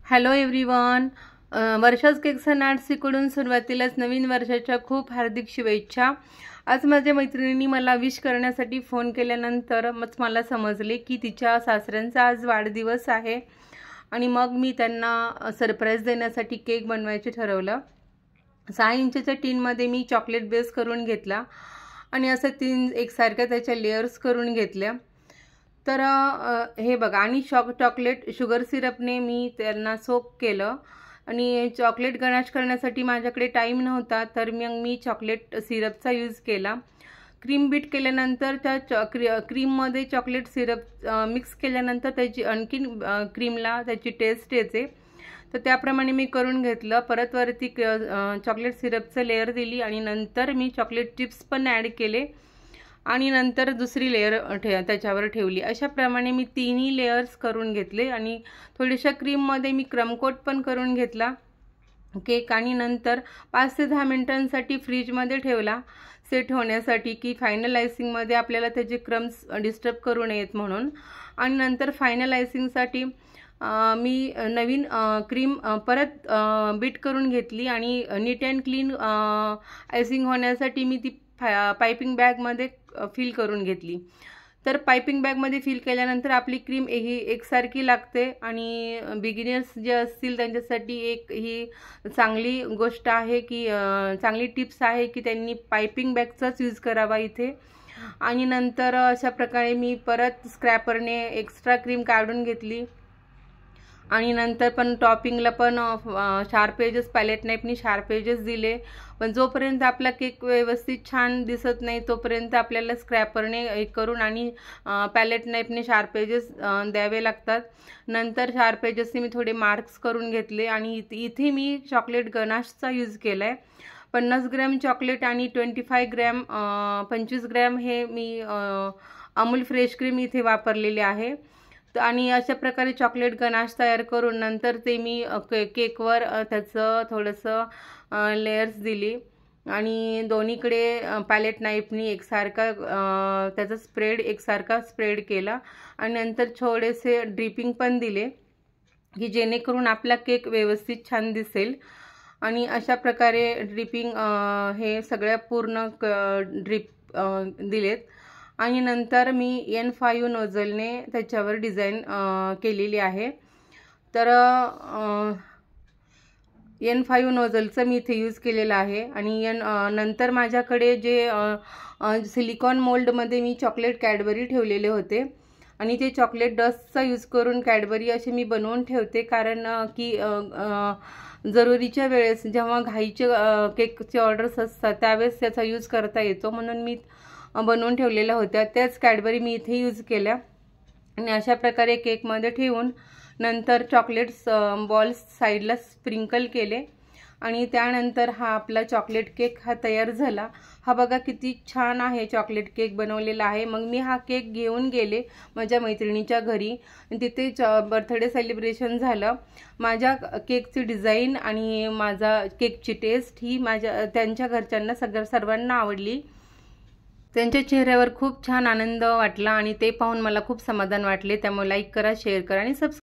Hello everyone, Varsha's cakes and आर्ट्सकडून सुरुवातीलाच नवीन वर्षाच्या खूप हार्दिक शुभेच्छा। आज माझ्या मैत्रिणींनी मला विश करण्यासाठी फोन केल्यानंतर मला समजले की तिच्या सासऱ्यांचा आज वाढदिवस आहे आणि मग मी त्यांना सरप्राईज देण्यासाठी केक बनवायचे ठरवलं। 6 इंचच्या टीनमध्ये मी चॉकलेट बेस करून घेतला आणि असं 3 एकसारख्या त्याच्या लेयर्स करून घेतल्या। तर हे बघा, आणि चॉकलेट शुगर सिरपने मी त्यांना सोक केलं आणि चॉकलेट गनाश करण्यासाठी माझ्याकडे टाईम नव्हता, तर मी चॉकलेट सिरपचा यूज केला। क्रीम बीट केल्यानंतर त्या क्रीममध्ये चॉकलेट सिरप मिक्स केल्यानंतर त्याची आणखीन क्रीमला त्याची टेस्ट येते, तर त्याप्रमाणे मी करून घेतलं। परत वरती चॉकलेट सिरपचं लेयर दिली आणि नंतर मी चॉकलेट चिप्स पण ॲड केले आणि नंतर दुसरी लेयर त्याच्यावर ठेवली। अशा प्रमाणे मी 3 लेयर्स करून घेतले आणि थोडीशा क्रीममध्ये मी क्रमकोट पण करून घेतला केक आणि नंतर 5 ते 10 मिनिटांसाठी फ्रीजमध्ये ठेवला सेट होण्यासाठी, की फायनल आयसिंगमध्ये आपल्याला त्याचे क्रम्स डिस्टर्ब करू नयेत म्हणून। आणि नंतर फायनल आयसिंगसाठी मी नवीन क्रीम परत बीट करून घेतली आणि नीट अँड क्लीन आयसिंग होण्यासाठी मी ती पाइपिंग बॅगमध्ये फिल करून घेतली। तर पाइपिंग बॅगमध्ये फिल केल्यानंतर आपली क्रीम ही एकसारखी लागते आणि बिगिनर्स जे असतील त्यांच्यासाठी ही चांगली गोष्ट आहे की चांगली टिप्स आहे की त्यांनी पाइपिंग बॅगचाच यूज करावा इथे। आणि नंतर अशा प्रकारे मी परत स्क्रॅपरने एक्स्ट्रा क्रीम काढून घेतली आणि नंतर पण टॉपिंगला पण शार्प एजेस पॅलेट नाईफनी शार्प एजेस दिले, पण जोपर्यंत आपला केक व्यवस्थित छान दिसत नाही तोपर्यंत आपल्याला स्क्रॅपरने करून आणि पॅलेट नाईफने शार्प एजेस द्यावे लागतात। नंतर शार्प एजेसने मी थोडे मार्क्स करून घेतले आणि इथे मी चॉकलेट गनाशचा यूज केला आहे। 50 ग्रॅम चॉकलेट आणि 25 ग्रॅम हे मी अमूल फ्रेश क्रीम इथे वापरलेली आहे। आणि अशा प्रकारे चॉकलेट गनाश तयार करून नंतर ते मी केकवर त्याचं थोडंसं लेयर्स दिली आणि दोन्हीकडे पॅलेट नाईफनी एकसारखा त्याचा एकसारखा स्प्रेड केला आणि नंतर थोडेसे ड्रिपिंग पण दिले की जेणेकरून आपला केक व्यवस्थित छान दिसेल। आणि अशा प्रकारे ड्रिपिंग हे सगळ्या पूर्ण ड्रिप दिलेत आणि नंतर मी N5 नोझलने त्याच्यावर डिझाईन केलेली आहे। तर N5 नोझलचं मी इथे यूज केलेलं आहे आणि नंतर माझ्याकडे जे सिलिकॉन मोल्डमध्ये मी चॉकलेट कॅडबरी ठेवलेले होते आणि ते चॉकलेट डस्टचा यूज करून कॅडबरी असे मी बनवून ठेवते, कारण की जरुरीच्या वेळेस जेव्हा घाईचे केकचे ऑर्डर्स असतात त्यावेळेस त्याचा यूज करता येतो, म्हणून मी बनवून ठेवलेल्या होत्या। त्याच कॅडबरी मी इथे यूज केल्या आणि अशा प्रकारे केकमध्ये ठेवून नंतर चॉकलेट्स बॉल्स साईडला स्प्रिंकल केले आणि त्यानंतर हा आपला चॉकलेट केक हा तयार झाला। हा बघा किती छान आहे, चॉकलेट केक बनवलेला आहे। मग मी हा केक घेऊन गेले माझ्या मैत्रिणीच्या घरी, तिथे बर्थडे सेलिब्रेशन झालं। माझ्या केकची डिझाईन आणि माझा केकची टेस्ट ही त्यांच्या घरच्यांना सर्वांना आवडली। त्यांच्या चेहऱ्यावर खूप छान आनंद वाटला आणि ते पाहून मला खूप समाधान वाटले। त्यामुळे लाईक करा, शेअर करा आणि सबस्क्राईब